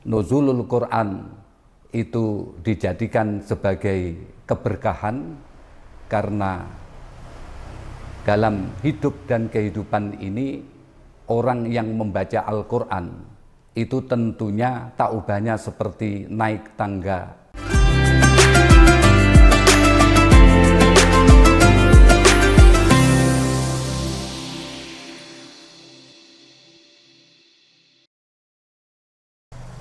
nuzulul Quran itu dijadikan sebagai keberkahan karena dalam hidup dan kehidupan ini orang yang membaca Al-Quran itu tentunya tak ubahnya seperti naik tangga.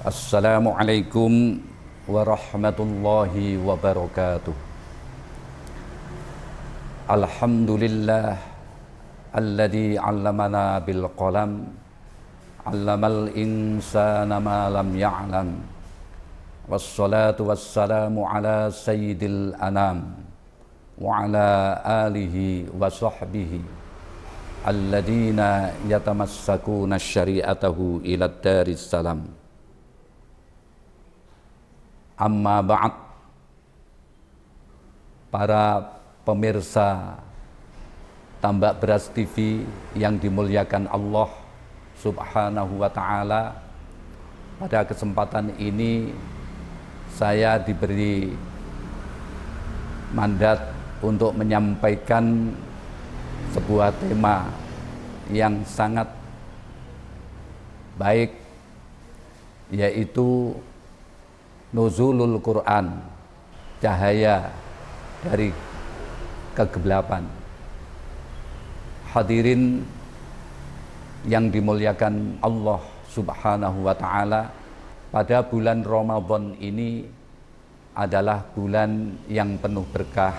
Assalamualaikum warahmatullahi wabarakatuh. Alhamdulillah alladzi 'allamana bil qalam 'allamal insana ma lam ya'lam. Wassalatu wassalamu ala sayyidil anam wa ala alihi wa sahbihi alladzina yatamassakuna syari'atahu ila daris salam. Amma ba'd, para pemirsa Tambak Beras TV yang dimuliakan Allah Subhanahu wa ta'ala, pada kesempatan ini saya diberi mandat untuk menyampaikan sebuah tema yang sangat baik, yaitu nuzulul Quran, cahaya dari kegelapan. Hadirin yang dimuliakan Allah Subhanahu wa ta'ala, pada bulan Ramadan ini adalah bulan yang penuh berkah,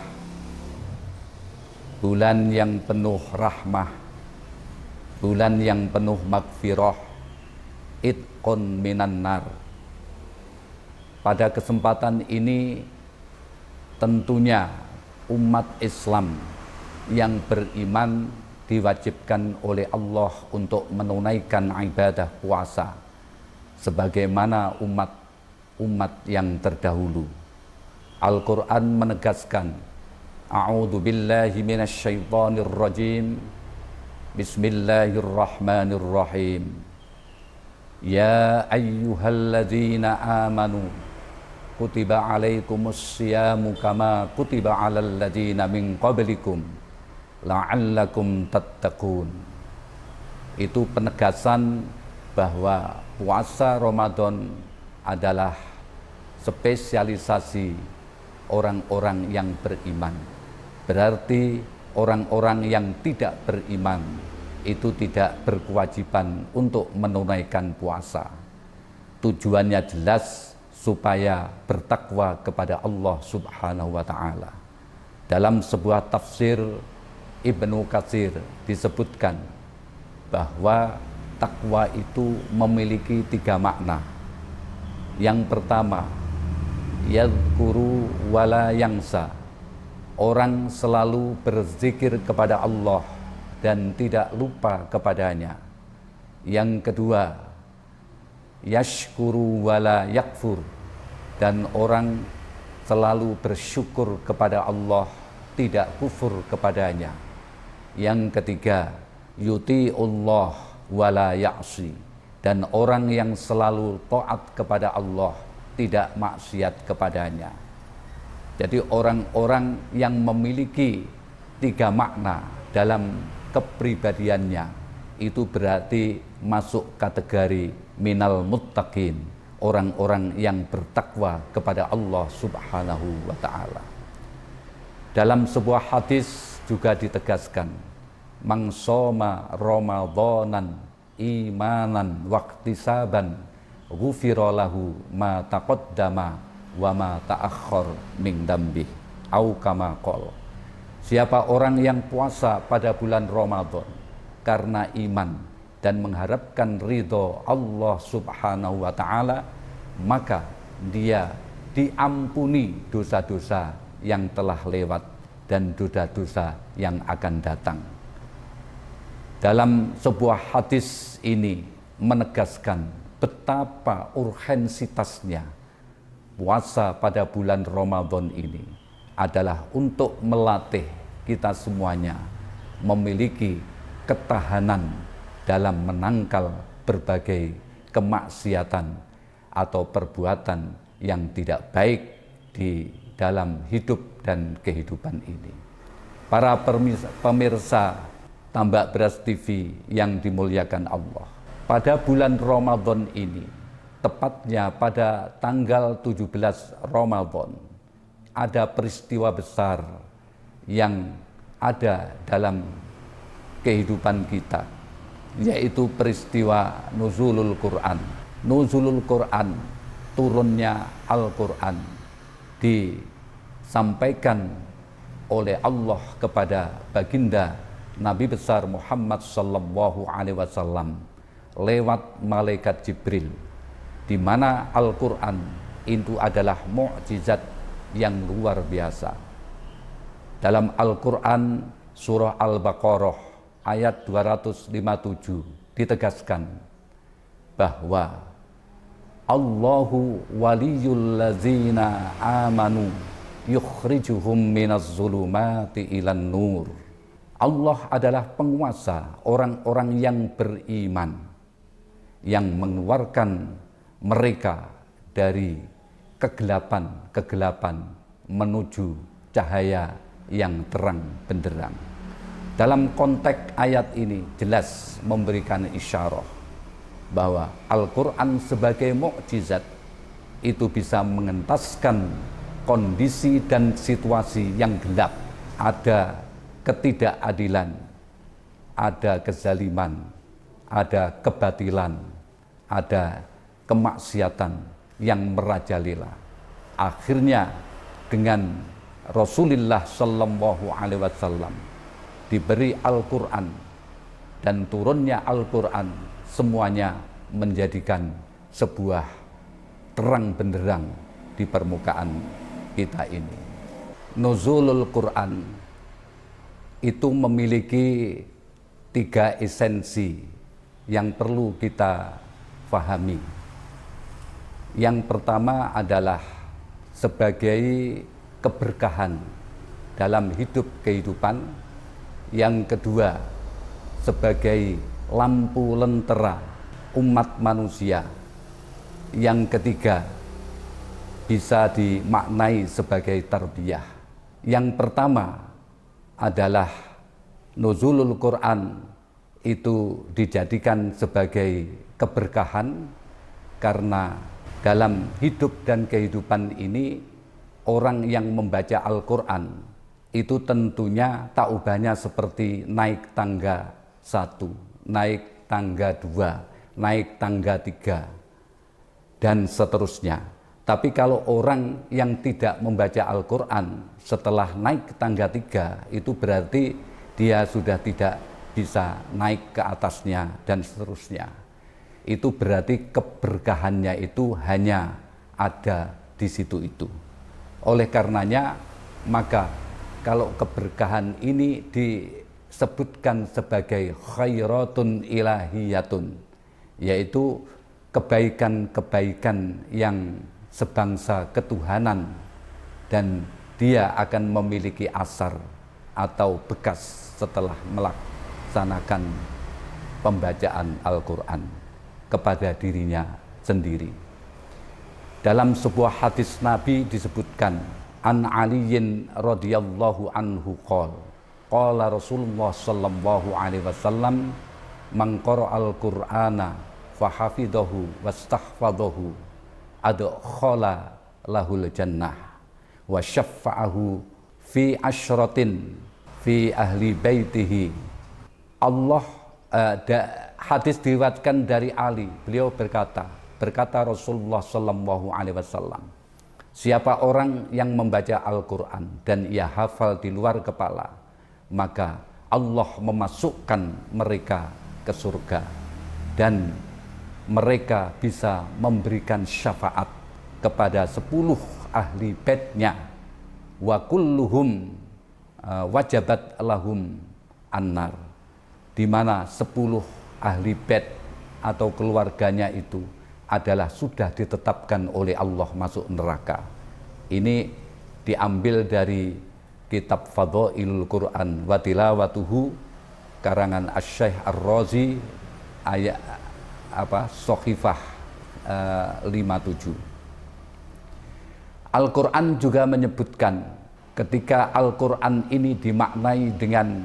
bulan yang penuh rahmah, bulan yang penuh magfirah, itqun minan nar. Pada kesempatan ini tentunya umat Islam yang beriman diwajibkan oleh Allah untuk menunaikan ibadah puasa sebagaimana umat yang terdahulu. Al-Quran menegaskan, A'udzu billahi minasyaitonir rajim. Bismillahirrahmanirrahim. Ya ayyuhalladzina amanu kutiba alaikumus siyamu kama kutiba alal ladzina min qablikum la'allakum tattaqun. Itu penegasan bahwa puasa Ramadan adalah spesialisasi orang-orang yang beriman. Berarti orang-orang yang tidak beriman itu tidak berkewajiban untuk menunaikan puasa. Tujuannya jelas, supaya bertakwa kepada Allah Subhanahu wa ta'ala. Dalam sebuah tafsir Ibnu Katsir disebutkan bahwa takwa itu memiliki 3 makna. Yang pertama, yadhkuru wala yangsa, orang selalu berzikir kepada Allah dan tidak lupa kepadanya. Yang kedua, yashkuru wala yakfur, dan orang selalu bersyukur kepada Allah, tidak kufur kepadanya. Yang ketiga, yuti'ullah wala ya'si, dan orang yang selalu taat kepada Allah, tidak maksiat kepadanya. Jadi orang-orang yang memiliki 3 makna dalam kepribadiannya itu berarti masuk kategori minal muttaqin, orang-orang yang bertakwa kepada Allah Subhanahu wa ta'ala. Dalam sebuah hadis juga ditegaskan, man shoma ramadhanan imanan waqtisaban ghufira lahu ma taqaddama wa ma ta'akhkhar min dambih, au kama qala. Siapa orang yang puasa pada bulan Ramadan karena iman dan mengharapkan ridho Allah Subhanahu wa ta'ala, maka dia diampuni dosa-dosa yang telah lewat dan dosa-dosa yang akan datang. Dalam sebuah hadis ini menegaskan betapa urgensitasnya puasa pada bulan Ramadan ini adalah untuk melatih kita semuanya memiliki ketahanan dalam menangkal berbagai kemaksiatan atau perbuatan yang tidak baik di dalam hidup dan kehidupan ini. Para pemirsa Tambak Beras TV yang dimuliakan Allah, pada bulan Ramadan ini, tepatnya pada tanggal 17 Ramadan, ada peristiwa besar yang ada dalam kehidupan kita, yaitu peristiwa nuzulul Quran. Nuzulul Quran, turunnya Al-Quran, disampaikan oleh Allah kepada baginda Nabi besar Muhammad sallallahu alaihi wasallam lewat malaikat Jibril, di mana Al-Quran itu adalah mukjizat yang luar biasa. Dalam Al-Quran surah Al-Baqarah ayat 257 ditegaskan bahwa Allahu waliyul ladzina amanu yukhrijuhum minaz zulumati ilan nur. Allah adalah penguasa orang-orang yang beriman, yang mengeluarkan mereka dari kegelapan menuju cahaya yang terang benderang. Dalam konteks ayat ini jelas memberikan isyarat bahwa Al-Quran sebagai mukjizat itu bisa mengentaskan kondisi dan situasi yang gelap. Ada ketidakadilan, ada kezaliman, ada kebatilan, ada kemaksiatan yang merajalela. Akhirnya dengan Rasulullah Shallallahu Alaihi Wasallam diberi Al-Quran dan turunnya Al-Quran, semuanya menjadikan sebuah terang benderang di permukaan kita ini. Nuzulul Quran itu memiliki 3 esensi yang perlu kita pahami. Yang pertama adalah sebagai keberkahan dalam hidup kehidupan. Yang kedua, sebagai lampu lentera umat manusia. Yang ketiga, bisa dimaknai sebagai tarbiyah. Yang pertama adalah nuzulul Quran itu dijadikan sebagai keberkahan karena dalam hidup dan kehidupan ini orang yang membaca Al-Quran itu tentunya tak ubahnya seperti naik tangga 1, naik tangga 2, naik tangga 3, dan seterusnya. Tapi kalau orang yang tidak membaca Al-Quran setelah naik ke tangga 3, itu berarti dia sudah tidak bisa naik ke atasnya dan seterusnya. Itu berarti keberkahannya itu hanya ada di situ itu. Oleh karenanya, maka kalau keberkahan ini disebutkan sebagai khairatun ilahiyatun, yaitu kebaikan-kebaikan yang sebangsa ketuhanan, dan dia akan memiliki asar atau bekas setelah melaksanakan pembacaan Al-Quran kepada dirinya sendiri. Dalam sebuah hadis Nabi disebutkan, an Aliyin radhiyallahu anhu qala Rasulullah sallallahu alaihi wasallam, man qara'al Qur'ana fahafidhahu wastahfadhahu adkhala lahul jannah wa syafa'ahu fi asyratin fi ahli baitihi. Hadis diriwayatkan dari Ali, beliau berkata Rasulullah sallallahu alaihi wasallam, siapa orang yang membaca Al-Quran dan ia hafal di luar kepala, maka Allah memasukkan mereka ke surga dan mereka bisa memberikan syafaat kepada 10 ahli baitnya, wa kulluhum wajabat lahum annar, di mana 10 ahli bait atau keluarganya itu adalah sudah ditetapkan oleh Allah masuk neraka. Ini diambil dari kitab Fadhailul Quran wa Tilawatuhu karangan Asy-Syaikh Ar-Razi, ayat Sohifah 57. Al-Quran juga menyebutkan ketika Al-Quran ini dimaknai dengan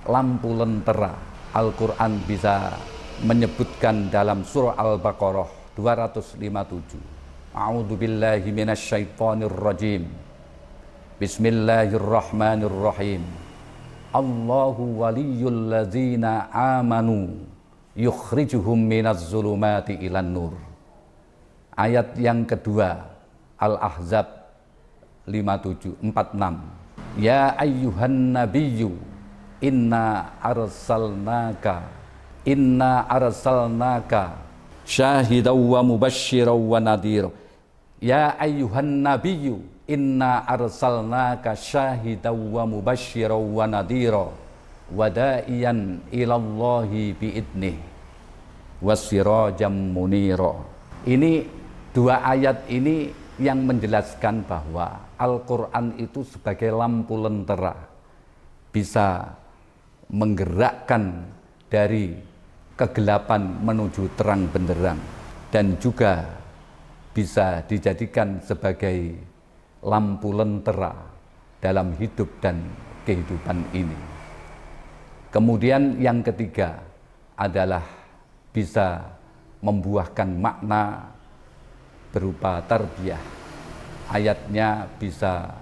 lampu lentera. Al-Quran bisa menyebutkan dalam surah Al-Baqarah 257. A'udzu billahi minasyaitonir rajim. Bismillahirrahmanirrahim. Allahu waliyul ladzina amanu yukhrijuhum minaz zulumati ilan nur. Ayat yang kedua, Al-Ahzab 46. Ya ayyuhan nabiyyu inna arsalnaka syahidaw wa mubasysyiran wa nadhira. Ya ayyuhan nabiyyu inna arsalnaka syahidaw wa mubasysyiran wa nadhira wa da'iyan ilallahi biidnih wasirajam munira. Ini dua ayat ini yang menjelaskan bahwa Al-Quran itu sebagai lampu lentera, bisa menggerakkan dari kegelapan menuju terang benderang, dan juga bisa dijadikan sebagai lampu lentera dalam hidup dan kehidupan ini. Kemudian yang ketiga adalah bisa membuahkan makna berupa tarbiyah. Ayatnya bisa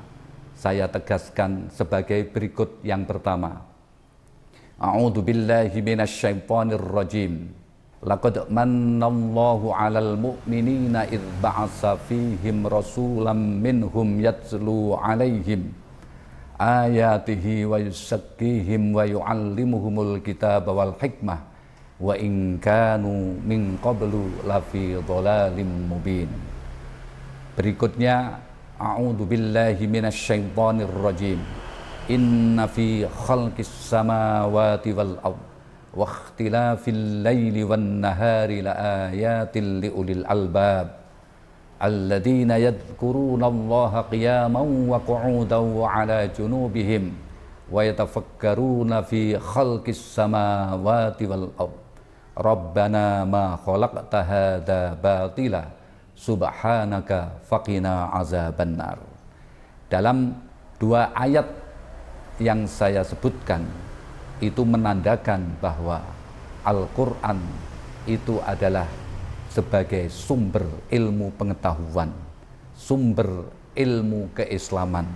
saya tegaskan sebagai berikut. Yang pertama, A'udzu billahi minasyaitonir rajim. Laqad mannallahu 'alal mu'minina idz ba'atsa fihim rasulan minhum yatlu 'alaihim ayatihi wa yuzakkihim wa yu'allimuhumul kitaba wal hikmah wa in kanu min qablu lafi dhalalim mubin. Berikutnya, a'udzu billahi minasyaitonir rajim. Inna fi khalqis samawati wal ardh wa ikhtilafil laili wan nahari laayatil liulil albab alladzina yadhkurunallaha qiyaman wa qu'udan wa 'ala junubihim wa yatafakkaruna fi khalqis samawati wal ardh Rabbana ma khalaqta hadza batila subhanaka faqina azabannar. Dalam dua ayat yang saya sebutkan itu menandakan bahwa Al-Quran itu adalah sebagai sumber ilmu pengetahuan, sumber ilmu keislaman,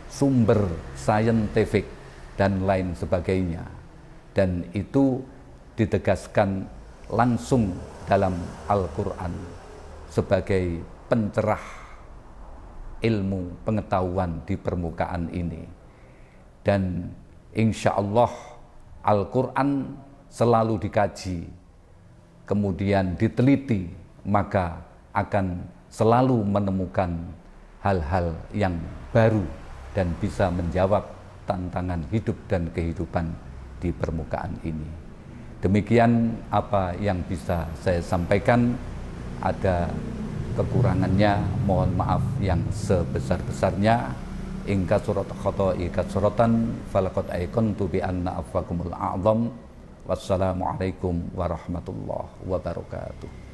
sumber saintifik dan lain sebagainya, dan itu ditegaskan langsung dalam Al-Quran sebagai pencerah ilmu pengetahuan di permukaan ini. Dan insya Allah Al-Quran selalu dikaji, kemudian diteliti, maka akan selalu menemukan hal-hal yang baru dan bisa menjawab tantangan hidup dan kehidupan di permukaan ini. Demikian apa yang bisa saya sampaikan. Ada kekurangannya, mohon maaf yang sebesar-besarnya. In kasurat khata'i kasuratan falaqad aiqantu bi anna afwakumul a'zam. Wassalamualaikum warahmatullahi wabarakatuh.